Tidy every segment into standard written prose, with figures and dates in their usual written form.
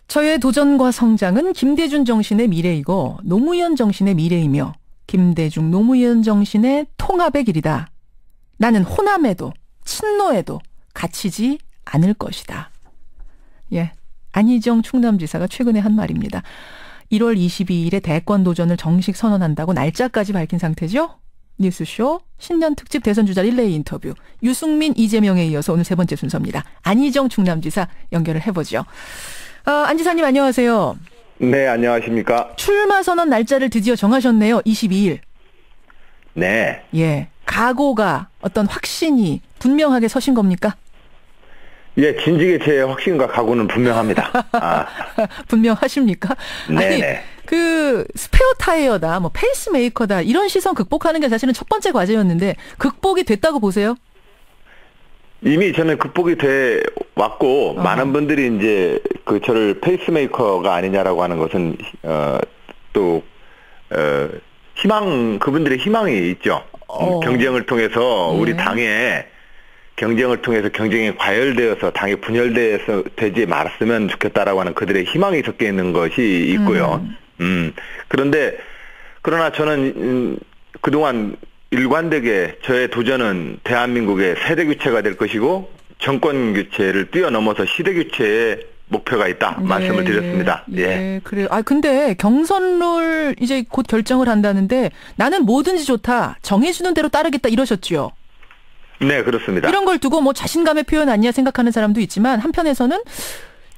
저의 도전과 성장은 김대중 정신의 미래이고 노무현 정신의 미래이며 김대중 노무현 정신의 통합의 길이다. 나는 호남에도 친노에도 갇히지 않을 것이다. 예, 안희정 충남지사가 최근에 한 말입니다. 1월 22일에 대권 도전을 정식 선언한다고 날짜까지 밝힌 상태죠. 뉴스쇼 신년 특집 대선 주자 릴레이 인터뷰 유승민, 이재명에 이어서 오늘 세 번째 순서입니다. 안희정 충남지사 연결을 해보죠. 안 지사님 안녕하세요. 네, 안녕하십니까. 출마 선언 날짜를 드디어 정하셨네요. 22일. 네. 예, 각오가 어떤 확신이 분명하게 서신 겁니까? 예, 진즉에 제 확신과 각오는 분명합니다. 분명하십니까? 네네. 아니, 그 스페어 타이어다, 뭐 페이스메이커다 이런 시선 극복하는 게 사실은 첫 번째 과제였는데 극복이 됐다고 보세요? 이미 저는 극복이 돼 왔고 많은 분들이 이제 그 저를 페이스메이커가 아니냐라고 하는 것은 희망, 그분들의 희망이 있죠. 경쟁을 통해서 우리 당에 경쟁을 통해서 경쟁에 과열되어서 당이 분열돼서 되지 말았으면 좋겠다라고 하는 그들의 희망이 섞여 있는 것이 있고요. 그러나 저는 그동안 일관되게 저의 도전은 대한민국의 세대 교체가 될 것이고 정권 교체를 뛰어넘어서 시대 교체의 목표가 있다. 네, 말씀을 드렸습니다. 예, 그래요. 근데 경선룰 이제 곧 결정을 한다는데 나는 뭐든지 좋다. 정해주는 대로 따르겠다 이러셨죠. 네, 그렇습니다. 이런 걸 두고 뭐 자신감의 표현 아니냐 생각하는 사람도 있지만 한편에서는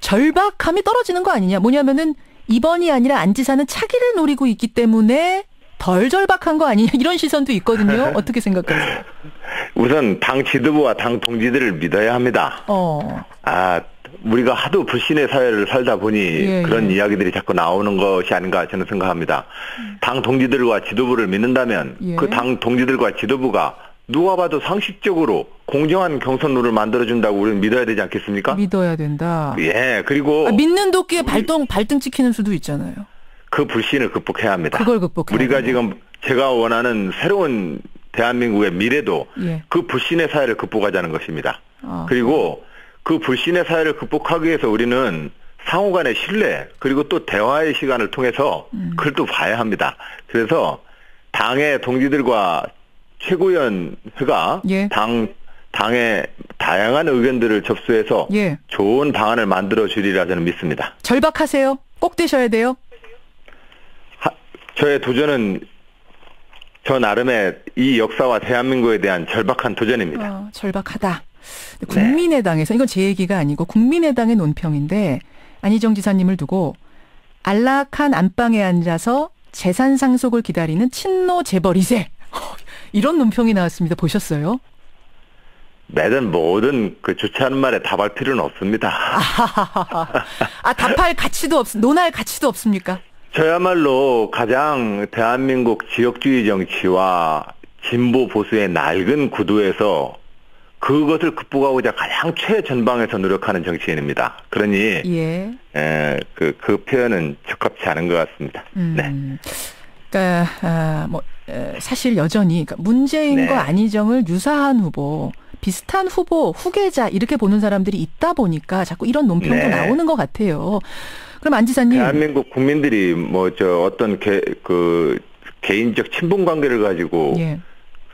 절박함이 떨어지는 거 아니냐. 뭐냐면은 이번이 아니라 안 지사는 차기를 노리고 있기 때문에 덜 절박한 거 아니냐 이런 시선도 있거든요. 어떻게 생각하세요? 우선 당 지도부와 당 동지들을 믿어야 합니다. 우리가 하도 불신의 사회를 살다 보니 그런 이야기들이 자꾸 나오는 것이 아닌가 저는 생각합니다. 당 동지들과 지도부를 믿는다면 그 당 동지들과 지도부가 누가 봐도 상식적으로 공정한 경선룰을 만들어준다고 우리는 믿어야 되지 않겠습니까? 믿어야 된다. 예, 그리고 믿는 도끼에 발등 찍히는 수도 있잖아요. 그 불신을 극복해야 합니다. 그걸 극복해야 우리가 합니다. 지금 제가 원하는 새로운 대한민국의 미래도 그 불신의 사회를 극복하자는 것입니다. 그리고 그 불신의 사회를 극복하기 위해서 우리는 상호 간의 신뢰 그리고 또 대화의 시간을 통해서 그걸 또 봐야 합니다. 그래서 당의 동지들과 최고위원회가 당의 다양한 의견들을 접수해서 좋은 방안을 만들어 주리라 저는 믿습니다. 절박하세요? 꼭 되셔야 돼요? 저의 도전은 저 나름의 이 역사와 대한민국에 대한 절박한 도전입니다. 절박하다. 국민의당에서 이건 제 얘기가 아니고 국민의당의 논평인데 안희정 지사님을 두고 안락한 안방에 앉아서 재산 상속을 기다리는 친노 재벌 2세. 이런 논평이 나왔습니다. 보셨어요? 매든 뭐든 그 좋지 않은 말에 답할 필요는 없습니다. 답할 가치도 논할 가치도 없습니까? 저야말로 가장 대한민국 지역주의 정치와 진보 보수의 낡은 구도에서 그것을 극복하고자 가장 최전방에서 노력하는 정치인입니다. 그러니 그 표현은 적합치 않은 것 같습니다. 네. 그러니까 사실 여전히 문재인과 안희정을 유사한 후보, 비슷한 후보, 후계자 이렇게 보는 사람들이 있다 보니까 자꾸 이런 논평도 나오는 것 같아요. 그럼 안 지사님, 대한민국 국민들이 어떤 개인적 친분 관계를 가지고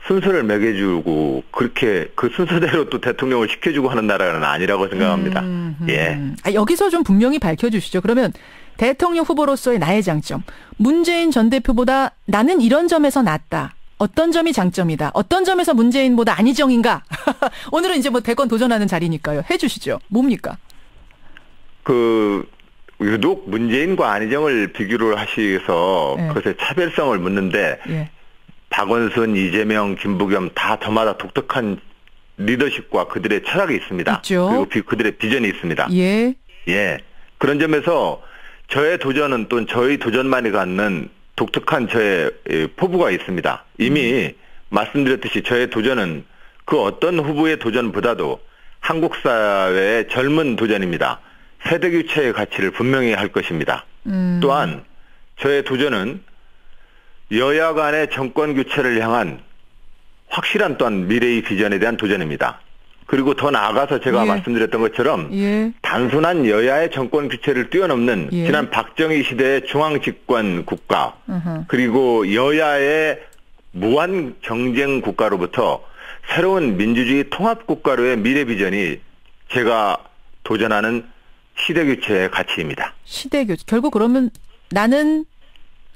순서를 매겨주고 그렇게 그 순서대로 또 대통령을 시켜주고 하는 나라는 아니라고 생각합니다. 여기서 좀 분명히 밝혀주시죠. 그러면 대통령 후보로서의 나의 장점, 문재인 전 대표보다 나는 이런 점에서 낫다. 어떤 점이 장점이다. 어떤 점에서 문재인보다 안희정인가? 오늘은 이제 대권 도전하는 자리니까요. 해주시죠. 뭡니까? 유독 문재인과 안희정을 비교를 하시면서 그것의 차별성을 묻는데 박원순, 이재명, 김부겸 다 저마다 독특한 리더십과 그들의 철학이 있습니다. 있죠. 그리고 그들의 비전이 있습니다. 그런 점에서 저의 도전은 또 저희 도전만이 갖는 독특한 저의 포부가 있습니다. 이미 말씀드렸듯이 저의 도전은 그 어떤 후보의 도전보다도 한국 사회의 젊은 도전입니다. 세대교체의 가치를 분명히 할 것입니다. 또한 저의 도전은 여야 간의 정권 교체를 향한 확실한 또한 미래의 비전에 대한 도전입니다. 그리고 더 나아가서 제가 말씀드렸던 것처럼 단순한 여야의 정권 교체를 뛰어넘는 지난 박정희 시대의 중앙 집권 국가 그리고 여야의 무한 경쟁 국가로부터 새로운 민주주의 통합 국가로의 미래 비전이 제가 도전하는 시대 교체의 가치입니다. 시대 교체. 결국 그러면 나는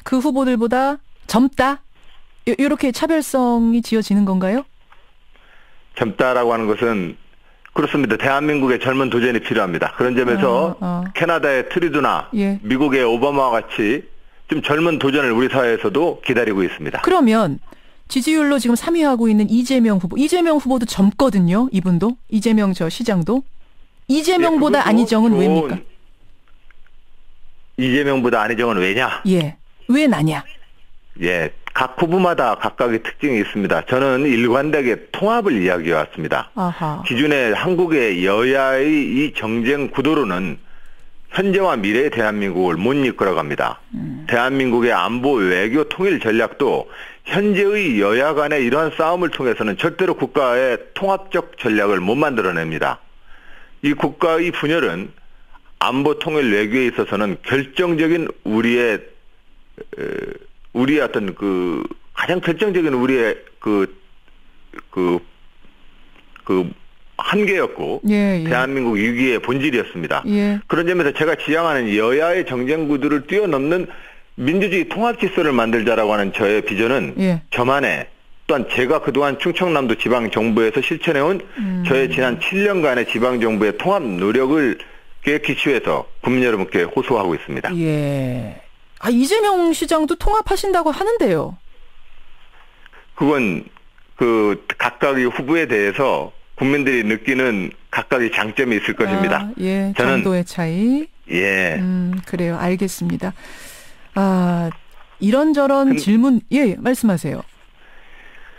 그 후보들보다 젊다? 이렇게 차별성이 지어지는 건가요? 젊다라고 하는 것은 그렇습니다. 대한민국의 젊은 도전이 필요합니다. 그런 점에서 캐나다의 트리두나 미국의 오바마와 같이 좀 젊은 도전을 우리 사회에서도 기다리고 있습니다. 그러면 지지율로 지금 3위하고 있는 이재명 후보도 젊거든요. 이분도. 이재명 저 시장도. 이재명보다 안희정은 왜입니까? 이재명보다 안희정은 왜냐? 왜 나냐? 각 후보마다 각각의 특징이 있습니다. 저는 일관되게 통합을 이야기해 왔습니다. 기존의 한국의 여야의 이 정쟁 구도로는 현재와 미래의 대한민국을 못 이끌어갑니다. 대한민국의 안보, 외교, 통일 전략도 현재의 여야 간의 이러한 싸움을 통해서는 절대로 국가의 통합적 전략을 못 만들어냅니다. 이 국가의 분열은 안보, 통일, 외교에 있어서는 결정적인 우리의 어떤 가장 결정적인 우리의 한계였고 대한민국 위기의 본질이었습니다. 그런 점에서 제가 지향하는 여야의 정쟁 구도를 뛰어넘는 민주주의 통합 질서를 만들자라고 하는 저의 비전은 저만의 또한 제가 그동안 충청남도 지방정부에서 실천해온 저의 지난 7년간의 지방정부의 통합 노력을 기초해서 국민 여러분께 호소하고 있습니다. 이재명 시장도 통합하신다고 하는데요. 그건 각각의 후보에 대해서 국민들이 느끼는 각각의 장점이 있을 것입니다. 저는 정도의 차이. 그래요. 알겠습니다. 이런저런 질문 말씀하세요.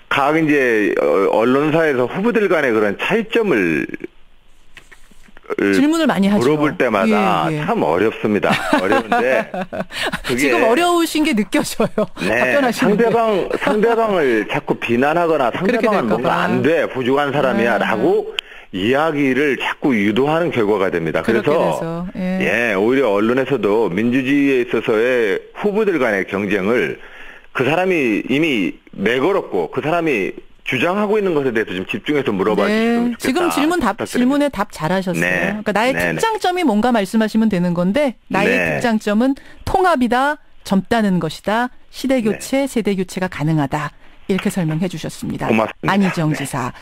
각 이제 언론사에서 후보들 간의 그런 차이점을 질문을 많이 하죠. 물어볼 때마다 참 어렵습니다. 어려운데 그게 지금 어려우신 게 느껴져요. 상대방을 자꾸 비난하거나 상대방은 뭔가 안 돼, 부족한 사람이야라고 이야기를 자꾸 유도하는 결과가 됩니다. 그래서 오히려 언론에서도 민주주의에 있어서의 후보들 간의 경쟁을 그 사람이 이미 내걸었고 그 사람이 주장하고 있는 것에 대해서 좀 집중해서 물어봐 주시면 좋겠다. 지금 질문에 답 잘하셨어요. 그러니까 나의 특장점이 뭔가 말씀하시면 되는 건데 나의 특장점은 통합이다, 젊다는 것이다, 시대 교체, 세대 교체가 가능하다. 이렇게 설명해 주셨습니다. 고맙습니다. 안희정 지사.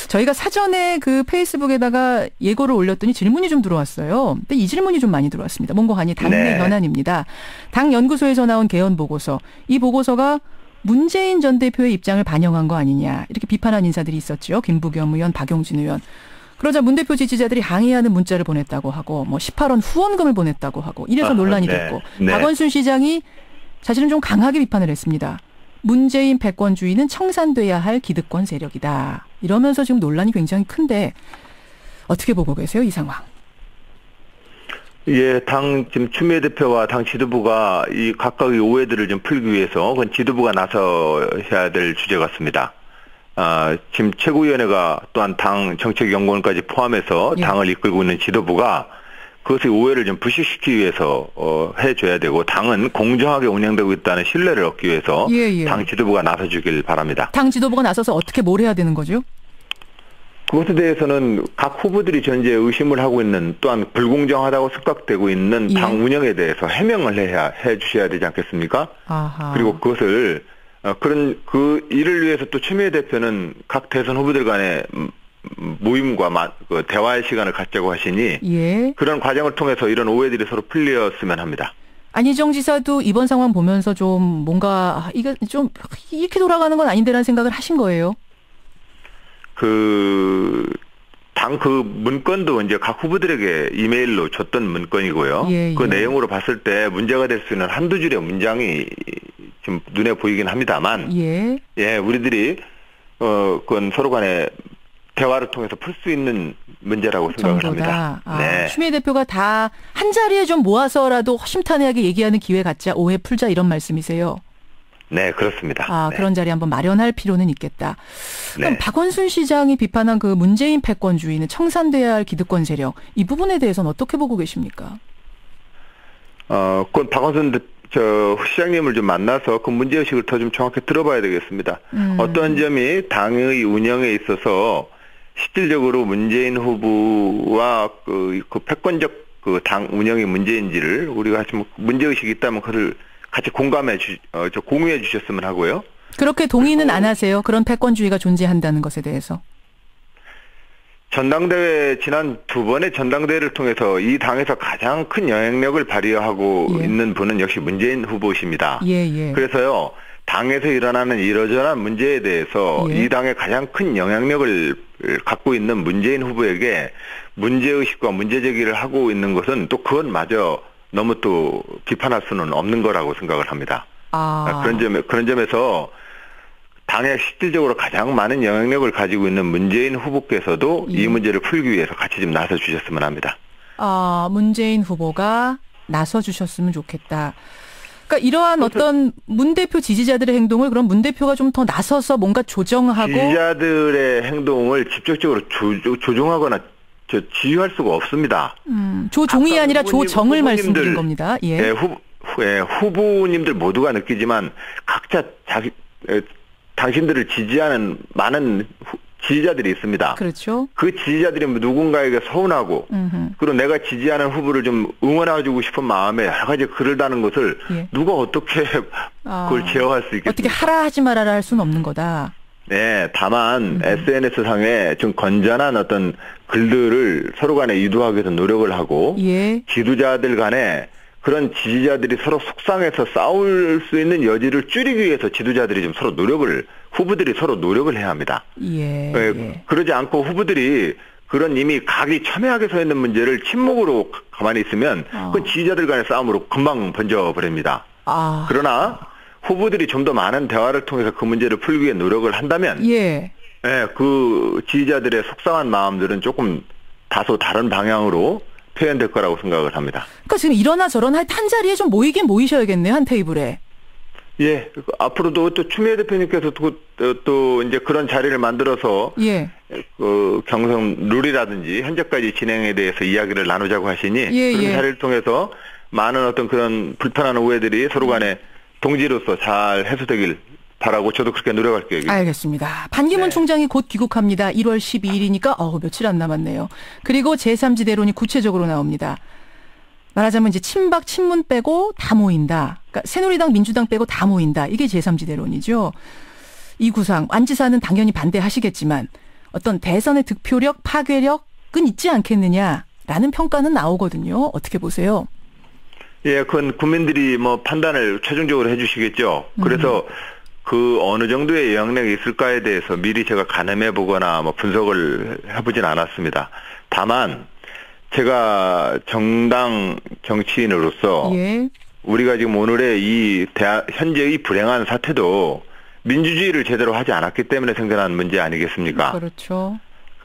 저희가 사전에 그 페이스북에다가 예고를 올렸더니 질문이 좀 들어왔어요. 근데 이 질문이 좀 많이 들어왔습니다. 몽고하니 당내 현안입니다. 당 연구소에서 나온 개헌 보고서. 이 보고서가 문재인 전 대표의 입장을 반영한 거 아니냐. 이렇게 비판한 인사들이 있었죠. 김부겸 의원, 박용진 의원. 그러자 문 대표 지지자들이 항의하는 문자를 보냈다고 하고 18원 후원금을 보냈다고 하고 이래서 논란이 됐고 박원순 시장이 사실은 좀 강하게 비판을 했습니다. 문재인 패권주의는 청산돼야 할 기득권 세력이다. 이러면서 지금 논란이 굉장히 큰데 어떻게 보고 계세요, 이 상황? 당 지금 추미애 대표와 당 지도부가 이 각각의 오해들을 좀 풀기 위해서 그건 지도부가 나서야 될 주제 같습니다. 지금 최고위원회가 또한 당 정책연구원까지 포함해서 당을 이끌고 있는 지도부가 그것의 오해를 좀 불식시키기 위해서 해줘야 되고 당은 공정하게 운영되고 있다는 신뢰를 얻기 위해서 당 지도부가 나서주길 바랍니다. 당 지도부가 나서서 어떻게 뭘 해야 되는 거죠? 그것에 대해서는 각 후보들이 현재 의심을 하고 있는 또한 불공정하다고 생각되고 있는 당 운영에 대해서 해명을 해 주셔야 되지 않겠습니까? 그리고 그것을 그 일을 위해서 또 추미애 대표는 각 대선 후보들 간에 모임과 대화의 시간을 갖자고 하시니 그런 과정을 통해서 이런 오해들이 서로 풀렸으면 합니다. 안희정 지사도 이번 상황 보면서 좀 뭔가 이거 좀 이렇게 돌아가는 건 아닌데라는 생각을 하신 거예요? 당 문건도 이제 각 후보들에게 이메일로 줬던 문건이고요. 그 내용으로 봤을 때 문제가 될 수 있는 한두 줄의 문장이 지금 눈에 보이긴 합니다만, 우리들이 그건 서로 간에 대화를 통해서 풀 수 있는 문제라고 생각을 합니다. 추미애 대표가 다 한 자리에 좀 모아서라도 허심탄회하게 얘기하는 기회 갖자, 오해 풀자 이런 말씀이세요? 네, 그렇습니다. 네. 그런 자리 한번 마련할 필요는 있겠다. 그럼 네. 박원순 시장이 비판한 그 문재인 패권주의는 청산돼야 할 기득권 세력, 이 부분에 대해서는 어떻게 보고 계십니까? 그건 박원순 시장님을 좀 만나서 그 문제의식을 더 좀 정확히 들어봐야 되겠습니다. 어떤 점이 당의 운영에 있어서 실질적으로 문재인 후보와 그 패권적 그 당 운영의 문제인지를 우리가 좀 문제의식이 있다면 그를 같이 공유해 주셨으면 하고요. 그렇게 동의는 안 하세요? 그런 패권주의가 존재한다는 것에 대해서? 지난 두 번의 전당대회를 통해서 이 당에서 가장 큰 영향력을 발휘하고 있는 분은 역시 문재인 후보십니다. 그래서요, 당에서 일어나는 이러저러한 문제에 대해서 이 당의 가장 큰 영향력을 갖고 있는 문재인 후보에게 문제의식과 문제제기를 하고 있는 것은 또 그것마저 너무 또 비판할 수는 없는 거라고 생각을 합니다. 그런 점에서 당에 실질적으로 가장 많은 영향력을 가지고 있는 문재인 후보께서도 이 문제를 풀기 위해서 같이 좀 나서 주셨으면 합니다. 문재인 후보가 나서 주셨으면 좋겠다. 그러니까 이러한 어떤 문 대표 지지자들의 행동을 그럼 문 대표가 좀 더 나서서 뭔가 조정하고 지지자들의 행동을 직접적으로 조종하거나 지휘할 수가 없습니다. 조종이 아니라 조정을 말씀드린 겁니다. 후보님들 모두가 느끼지만 각자 당신들을 지지하는 많은 지지자들이 있습니다. 그렇죠. 그 지지자들이 누군가에게 서운하고 그리고 내가 지지하는 후보를 좀 응원해주고 싶은 마음에 여러 가지 글을 다는 것을 누가 어떻게 그걸 제어할 수 있겠습니까? 어떻게 하라 하지 말아라 할 수는 없는 거다. 네, 다만 SNS상에 좀 건전한 어떤 글들을 서로 간에 유도하기 위해서 노력을 하고 지도자들 간에 그런 지지자들이 서로 속상해서 싸울 수 있는 여지를 줄이기 위해서 지도자들이 좀 서로 후보들이 서로 노력을 해야 합니다. 그러지 않고 후보들이 그런 이미 각이 첨예하게 서 있는 문제를 침묵으로 가만히 있으면 그 지지자들 간의 싸움으로 금방 번져버립니다. 그러나 후보들이 좀 더 많은 대화를 통해서 그 문제를 풀기 위해 노력을 한다면 그 지지자들의 속상한 마음들은 조금 다소 다른 방향으로 표현될 거라고 생각을 합니다. 그러니까 지금 이러나 저러나 한 자리에 좀 모이긴 모이셔야겠네요. 한 테이블에. 앞으로도 또 추미애 대표님께서 또 이제 그런 자리를 만들어서 그 경선 룰이라든지 현재까지 진행에 대해서 이야기를 나누자고 하시니 그런 자리를 통해서 많은 어떤 그런 불편한 오해들이 서로 간에 동지로서 잘 해소되길 바라고 저도 그렇게 노력할 계획입니다. 알겠습니다. 반기문 총장이 곧 귀국합니다. 1월 12일이니까 며칠 안 남았네요. 그리고 제3지대론이 구체적으로 나옵니다. 말하자면 이제 친박, 친문 빼고 다 모인다. 그러니까 새누리당, 민주당 빼고 다 모인다. 이게 제3지대론이죠. 이 구상 안지사는 당연히 반대하시겠지만 어떤 대선의 득표력, 파괴력은 있지 않겠느냐라는 평가는 나오거든요. 어떻게 보세요? 그건 국민들이 판단을 최종적으로 해주시겠죠. 그래서 그 어느 정도의 영향력이 있을까에 대해서 미리 제가 가늠해 보거나 분석을 해보진 않았습니다. 다만 제가 정당 정치인으로서 우리가 지금 오늘의 현재의 불행한 사태도 민주주의를 제대로 하지 않았기 때문에 생겨난 문제 아니겠습니까? 그렇죠.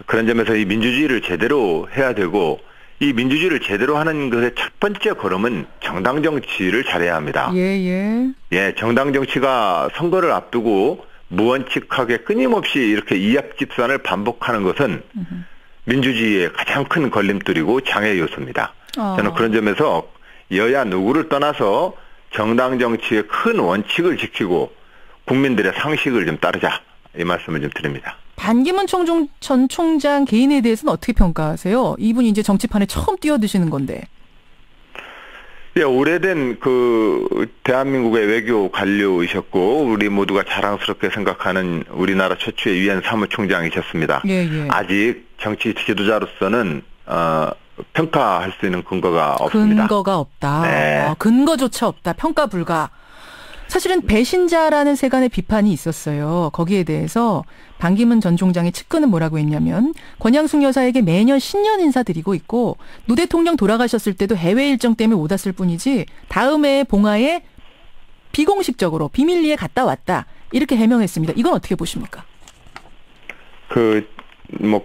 그런 점에서 이 민주주의를 제대로 해야 되고 이 민주주의를 제대로 하는 것의 첫 번째 걸음은 정당 정치를 잘해야 합니다. 정당 정치가 선거를 앞두고 무원칙하게 끊임없이 이렇게 이합집산을 반복하는 것은 민주주의의 가장 큰 걸림돌이고 장애 요소입니다. 저는 그런 점에서 여야 누구를 떠나서 정당 정치의 큰 원칙을 지키고 국민들의 상식을 좀 따르자 이 말씀을 좀 드립니다. 반기문 전 총장 개인에 대해서는 어떻게 평가하세요? 이분이 이제 정치판에 처음 뛰어드시는 건데. 오래된 대한민국의 외교 관료이셨고 우리 모두가 자랑스럽게 생각하는 우리나라 최초의 유엔 사무총장이셨습니다. 아직 정치 지도자로서는 평가할 수 있는 근거가 없습니다. 근거가 없다. 근거조차 없다. 평가 불가. 사실은 배신자라는 세간의 비판이 있었어요. 거기에 대해서 반기문 전 총장의 측근은 뭐라고 했냐면 권양숙 여사에게 매년 신년 인사드리고 있고 노 대통령 돌아가셨을 때도 해외 일정 때문에 못 왔을 뿐이지 다음 해에 봉화에 비공식적으로 비밀리에 갔다 왔다. 이렇게 해명했습니다. 이건 어떻게 보십니까?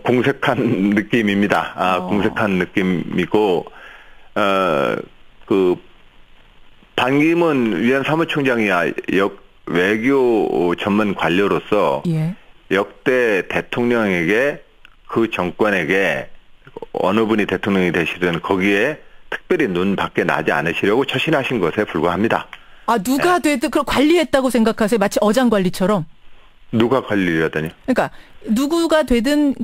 공색한 느낌입니다. 공색한 느낌이고 반기문 유엔 사무총장이야 외교 전문 관료로서 예. 역대 대통령에게 그 정권에게 어느 분이 대통령이 되시든 거기에 특별히 눈 밖에 나지 않으시려고 처신하신 것에 불과합니다. 아, 누가 되든 그걸 관리했다고 생각하세요? 마치 어장관리처럼? 누가 관리를 하다니? 그러니까 누구가 되든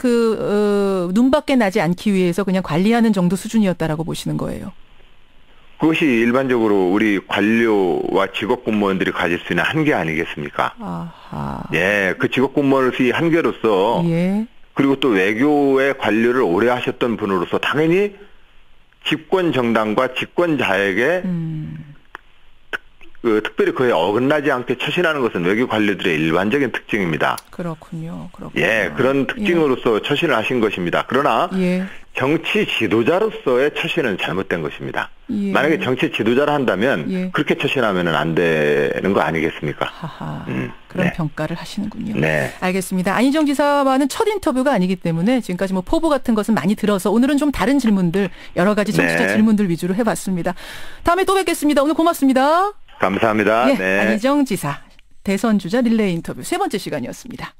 눈 밖에 나지 않기 위해서 그냥 관리하는 정도 수준이었다라고 보시는 거예요. 그것이 일반적으로 우리 관료와 직업 공무원들이 가질 수 있는 한계 아니겠습니까? 아하. 예, 그 직업 공무원으로서의 한계로서 예. 그리고 또 외교의 관료를 오래 하셨던 분으로서 당연히 집권 정당과 집권자에게 특별히 그에 어긋나지 않게 처신하는 것은 외교 관료들의 일반적인 특징입니다. 그렇군요. 예, 그런 특징으로서 처신을 하신 것입니다. 그러나 정치 지도자로서의 처신은 잘못된 것입니다. 만약에 정치 지도자를 한다면 그렇게 처신하면 안 되는 거 아니겠습니까? 그런 평가를 하시는군요. 네. 알겠습니다. 안희정 지사와는 첫 인터뷰가 아니기 때문에 지금까지 뭐 포부 같은 것은 많이 들어서 오늘은 좀 다른 질문들, 여러 가지 정치자 질문들 위주로 해봤습니다. 다음에 또 뵙겠습니다. 오늘 고맙습니다. 감사합니다. 네. 안희정 지사, 대선 주자 릴레이 인터뷰 세 번째 시간이었습니다.